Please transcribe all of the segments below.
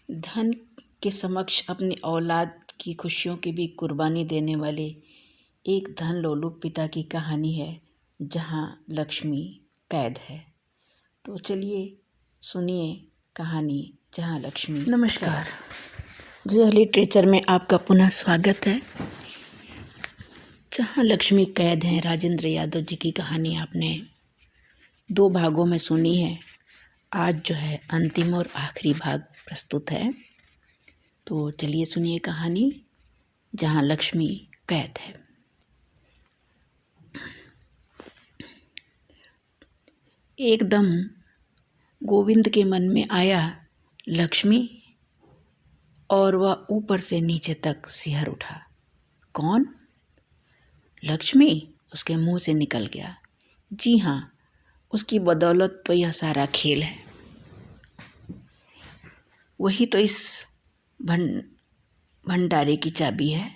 धन के समक्ष अपनी औलाद की खुशियों की भी कुर्बानी देने वाले एक धन लोलुप पिता की कहानी है जहाँ लक्ष्मी कैद है। तो चलिए सुनिए कहानी जहाँ लक्ष्मी। नमस्कार, जिया लिटरेचर में आपका पुनः स्वागत है। जहाँ लक्ष्मी कैद हैं, राजेंद्र यादव जी की कहानी आपने 2 भागों में सुनी है। आज जो है अंतिम और आखिरी भाग प्रस्तुत है। तो चलिए सुनिए कहानी जहाँ लक्ष्मी कैद है। एकदम गोविंद के मन में आया लक्ष्मी, और वह ऊपर से नीचे तक सिहर उठा। कौन? लक्ष्मी उसके मुंह से निकल गया। जी हाँ, उसकी बदौलत तो यह सारा खेल है। वही तो इस भंडारे की चाबी है।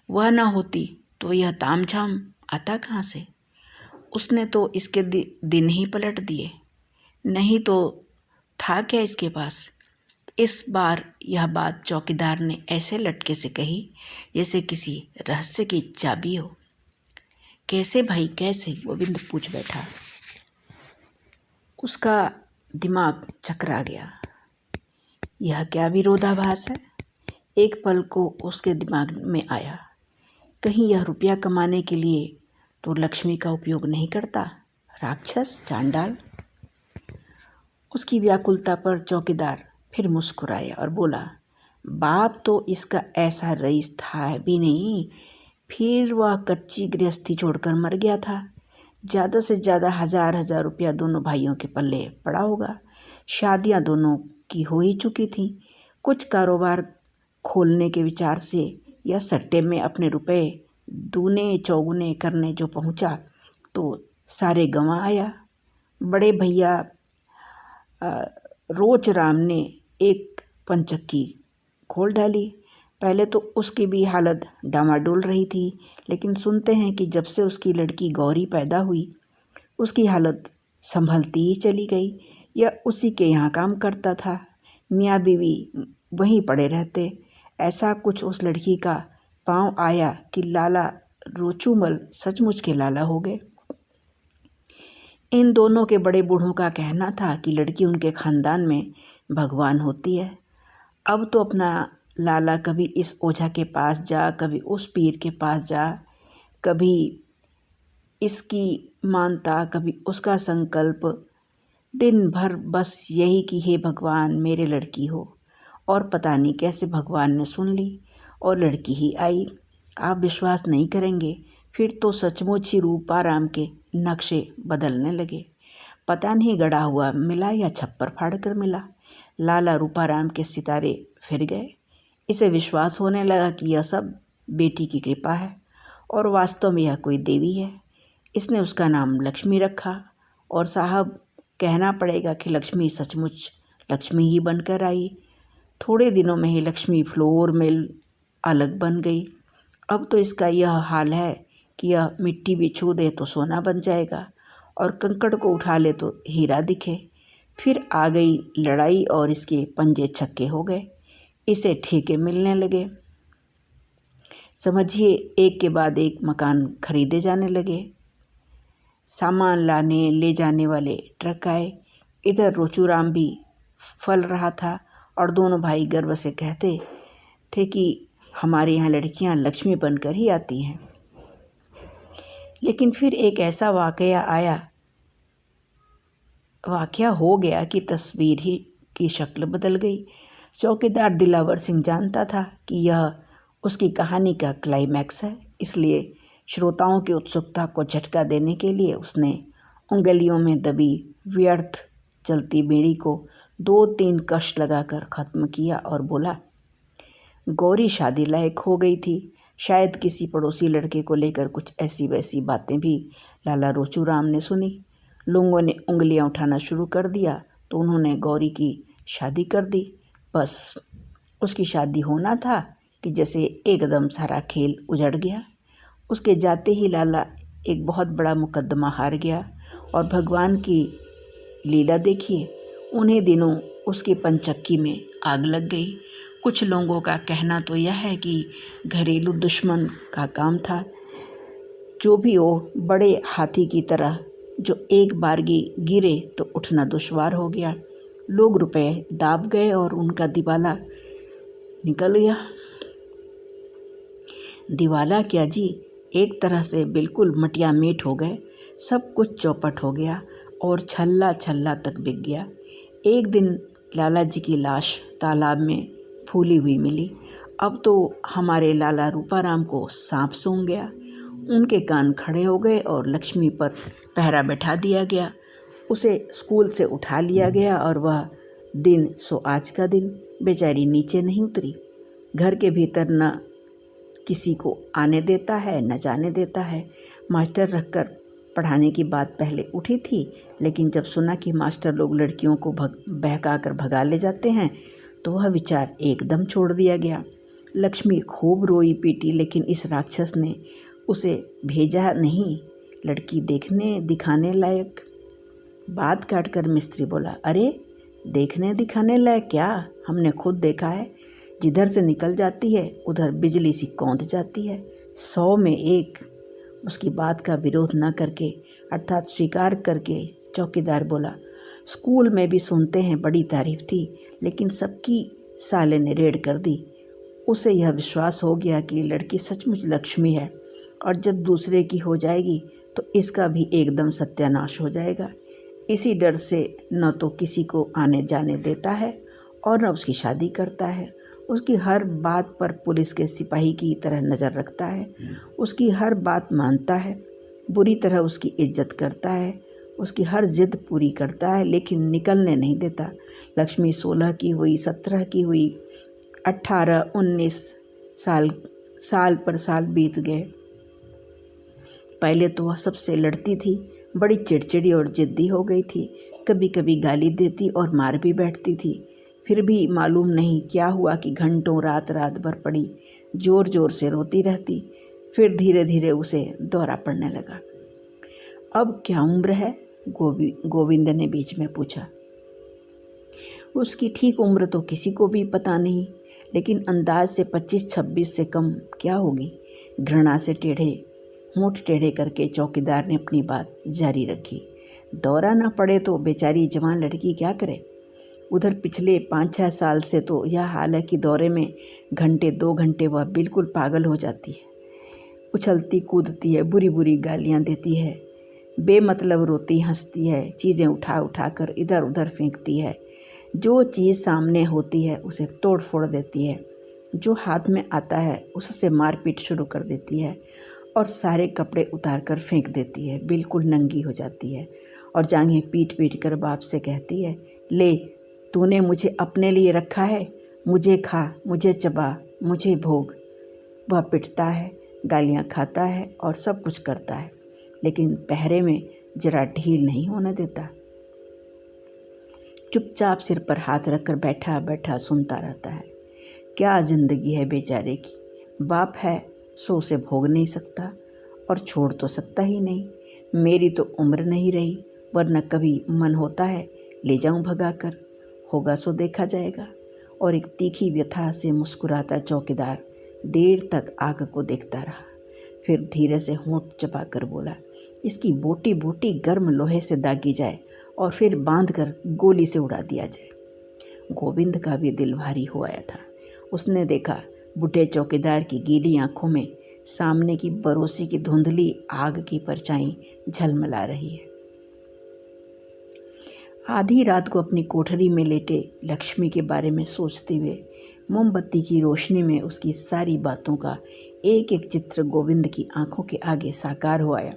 वह ना होती तो यह तामझाम आता कहाँ से? उसने तो इसके दिन ही पलट दिए। नहीं तो था क्या इसके पास? इस बार यह बात चौकीदार ने ऐसे लटके से कही जैसे किसी रहस्य की चाबी हो। कैसे भाई कैसे? गोविंद पूछ बैठा। उसका दिमाग चकरा गया। यह क्या विरोधाभास है? एक पल को उसके दिमाग में आया, कहीं यह रुपया कमाने के लिए तो लक्ष्मी का उपयोग नहीं करता? राक्षस, चांडाल। उसकी व्याकुलता पर चौकीदार फिर मुस्कुराया और बोला, बाप तो इसका ऐसा रईस था भी नहीं, फिर वह कच्ची गृहस्थी छोड़कर मर गया था। ज़्यादा से ज़्यादा 1000 रुपया दोनों भाइयों के पल्ले पड़ा होगा। शादियां दोनों की हो ही चुकी थी। कुछ कारोबार खोलने के विचार से या सट्टे में अपने रुपए दूने चौगुने करने जो पहुंचा तो सारे गंवा आया। बड़े भैया रोच राम ने एक पंचक्की खोल डाली। पहले तो उसकी भी हालत डामाडोल रही थी, लेकिन सुनते हैं कि जब से उसकी लड़की गौरी पैदा हुई उसकी हालत संभलती ही चली गई। यह उसी के यहाँ काम करता था। मियाँ बीवी वहीं पड़े रहते। ऐसा कुछ उस लड़की का पांव आया कि लाला रोचूमल सचमुच के लाला हो गए। इन दोनों के बड़े बूढ़ों का कहना था कि लड़की उनके खानदान में भगवान होती है। अब तो अपना लाला कभी इस ओझा के पास जा, कभी उस पीर के पास जा, कभी इसकी मानता, कभी उसका संकल्प। दिन भर बस यही कि हे भगवान मेरे लड़की हो। और पता नहीं कैसे भगवान ने सुन ली और लड़की ही आई। आप विश्वास नहीं करेंगे, फिर तो सचमुच ही रूपाराम के नक्शे बदलने लगे। पता नहीं गड़ा हुआ मिला या छप्पर फाड़ कर मिला। लाला रूपाराम के सितारे फिर गए। इसे विश्वास होने लगा कि यह सब बेटी की कृपा है और वास्तव में यह कोई देवी है। इसने उसका नाम लक्ष्मी रखा और साहब कहना पड़ेगा कि लक्ष्मी सचमुच लक्ष्मी ही बनकर आई। थोड़े दिनों में ही लक्ष्मी फ्लोर मिल अलग बन गई। अब तो इसका यह हाल है कि यह मिट्टी भी छू दे तो सोना बन जाएगा और कंकड़ को उठा ले तो हीरा दिखे। फिर आ गई लड़ाई और इसके पंजे छक्के हो गए। इसे ठेके मिलने लगे। समझिए एक के बाद एक मकान खरीदे जाने लगे। सामान लाने ले जाने वाले ट्रक आए। इधर रोचूराम भी फल रहा था और दोनों भाई गर्व से कहते थे कि हमारे यहाँ लड़कियाँ लक्ष्मी बनकर ही आती हैं। लेकिन फिर एक ऐसा वाकया हो गया कि तस्वीर ही की शक्ल बदल गई। चौकीदार दिलावर सिंह जानता था कि यह उसकी कहानी का क्लाइमैक्स है, इसलिए श्रोताओं की उत्सुकता को झटका देने के लिए उसने उंगलियों में दबी व्यर्थ चलती बीड़ी को 2-3 कश लगाकर ख़त्म किया और बोला, गौरी शादी लायक हो गई थी। शायद किसी पड़ोसी लड़के को लेकर कुछ ऐसी वैसी बातें भी लाला रोचूराम ने सुनी। लोगों ने उंगलियां उठाना शुरू कर दिया तो उन्होंने गौरी की शादी कर दी। बस उसकी शादी होना था कि जैसे एकदम सारा खेल उजड़ गया। उसके जाते ही लाला एक बहुत बड़ा मुकदमा हार गया और भगवान की लीला देखिए। उन्हीं दिनों उसकी पंचक्की में आग लग गई। कुछ लोगों का कहना तो यह है कि घरेलू दुश्मन का काम था। जो भी हो, बड़े हाथी की तरह जो एक बारगी गिरे तो उठना दुश्वार हो गया। लोग रुपए दाब गए और उनका दिवाला निकल गया। दिवाला क्या जी, एक तरह से बिल्कुल मटिया मेट हो गए। सब कुछ चौपट हो गया और छल्ला छल्ला तक बिक गया। एक दिन लाला जी की लाश तालाब में फूली हुई मिली। अब तो हमारे लाला रूपाराम को सांप सूंघ गया। उनके कान खड़े हो गए और लक्ष्मी पर पहरा बैठा दिया गया। उसे स्कूल से उठा लिया गया और वह दिन सो आज का दिन। बेचारी नीचे नहीं उतरी। घर के भीतर न किसी को आने देता है न जाने देता है। मास्टर रखकर पढ़ाने की बात पहले उठी थी, लेकिन जब सुना कि मास्टर लोग लड़कियों को बहका कर भगा ले जाते हैं तो वह विचार एकदम छोड़ दिया गया। लक्ष्मी खूब रोई पीटी, लेकिन इस राक्षस ने उसे भेजा नहीं लड़की देखने दिखाने लायक। बात काटकर मिस्त्री बोला, अरे देखने दिखाने लायक क्या, हमने खुद देखा है। जिधर से निकल जाती है उधर बिजली सी कौंध जाती है। 100 में एक। उसकी बात का विरोध न करके अर्थात स्वीकार करके चौकीदार बोला, स्कूल में भी सुनते हैं बड़ी तारीफ थी, लेकिन सबकी साले ने रेड कर दी। उसे यह विश्वास हो गया कि लड़की सचमुच लक्ष्मी है और जब दूसरे की हो जाएगी तो इसका भी एकदम सत्यानाश हो जाएगा। इसी डर से न तो किसी को आने जाने देता है और न उसकी शादी करता है। उसकी हर बात पर पुलिस के सिपाही की तरह नज़र रखता है। उसकी हर बात मानता है, बुरी तरह उसकी इज्जत करता है, उसकी हर जिद पूरी करता है, लेकिन निकलने नहीं देता। लक्ष्मी 16 की हुई, 17 की हुई, 18, 19 साल पर साल बीत गए। पहले तो वह सबसे लड़ती थी, बड़ी चिड़चिड़ी और जिद्दी हो गई थी। कभी कभी गाली देती और मार भी बैठती थी। फिर भी मालूम नहीं क्या हुआ कि घंटों रात भर पड़ी जोर जोर से रोती रहती। फिर धीरे धीरे उसे दौरा पड़ने लगा। अब क्या उम्र है? गोविंद ने बीच में पूछा। उसकी ठीक उम्र तो किसी को भी पता नहीं, लेकिन अंदाज से 25-26 से कम क्या होगी। घृणा से होंठ टेढ़े करके चौकीदार ने अपनी बात जारी रखी। दौरा ना पड़े तो बेचारी जवान लड़की क्या करे। उधर पिछले 5-6 साल से तो यह हाल है कि दौरे में घंटे 2 घंटे वह बिल्कुल पागल हो जाती है। उछलती कूदती है, बुरी बुरी गालियाँ देती है, बेमतलब रोती हंसती है, चीज़ें उठा उठा कर इधर उधर फेंकती है। जो चीज़ सामने होती है उसे तोड़ फोड़ देती है। जो हाथ में आता है उससे मारपीट शुरू कर देती है और सारे कपड़े उतार कर फेंक देती है। बिल्कुल नंगी हो जाती है और जांघें पीट पीट कर बाप से कहती है, ले तूने मुझे अपने लिए रखा है, मुझे खा, मुझे चबा, मुझे भोग। वह पिटता है, गालियाँ खाता है और सब कुछ करता है, लेकिन पहरे में जरा ढील नहीं होने देता। चुपचाप सिर पर हाथ रखकर बैठा बैठा सुनता रहता है। क्या जिंदगी है बेचारे की। बाप है सो उसे भोग नहीं सकता और छोड़ तो सकता ही नहीं। मेरी तो उम्र नहीं रही, वरना कभी मन होता है ले जाऊं भगा कर, होगा सो देखा जाएगा। और एक तीखी व्यथा से मुस्कुराता चौकीदार देर तक आग को देखता रहा। फिर धीरे से होंठ चबा कर बोला, इसकी बोटी बोटी गर्म लोहे से दागी जाए और फिर बांधकर गोली से उड़ा दिया जाए। गोविंद का भी दिल भारी हो आया था। उसने देखा बूढ़े चौकीदार की गीली आंखों में सामने की बरोसी की धुंधली आग की परछाई झलमला रही है। आधी रात को अपनी कोठरी में लेटे लक्ष्मी के बारे में सोचते हुए मोमबत्ती की रोशनी में उसकी सारी बातों का एक एक चित्र गोविंद की आंखों के आगे साकार हो आया।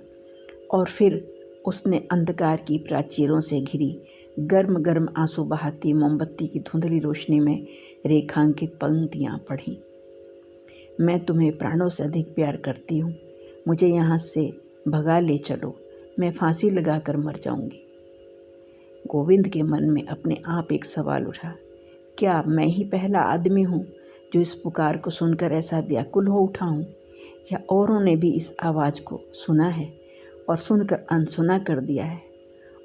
और फिर उसने अंधकार की प्राचीरों से घिरी गर्म गर्म आंसू बहाती मोमबत्ती की धुंधली रोशनी में रेखांकित पंक्तियाँ पढ़ी। मैं तुम्हें प्राणों से अधिक प्यार करती हूँ, मुझे यहाँ से भगा ले चलो, मैं फांसी लगाकर मर जाऊँगी। गोविंद के मन में अपने आप एक सवाल उठा, क्या मैं ही पहला आदमी हूँ जो इस पुकार को सुनकर ऐसा व्याकुल हो उठा हूँ, या औरों ने भी इस आवाज़ को सुना है और सुनकर अनसुना कर दिया है?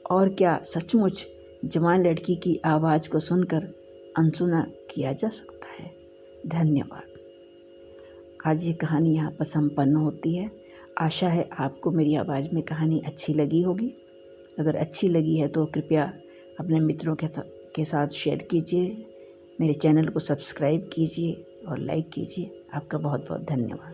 और क्या सचमुच जवान लड़की की आवाज़ को सुनकर अनसुना किया जा सकता है। धन्यवाद। आज ये कहानी यहाँ पर संपन्न होती है। आशा है आपको मेरी आवाज़ में कहानी अच्छी लगी होगी। अगर अच्छी लगी है तो कृपया अपने मित्रों के साथ शेयर कीजिए, मेरे चैनल को सब्सक्राइब कीजिए और लाइक कीजिए। आपका बहुत बहुत धन्यवाद।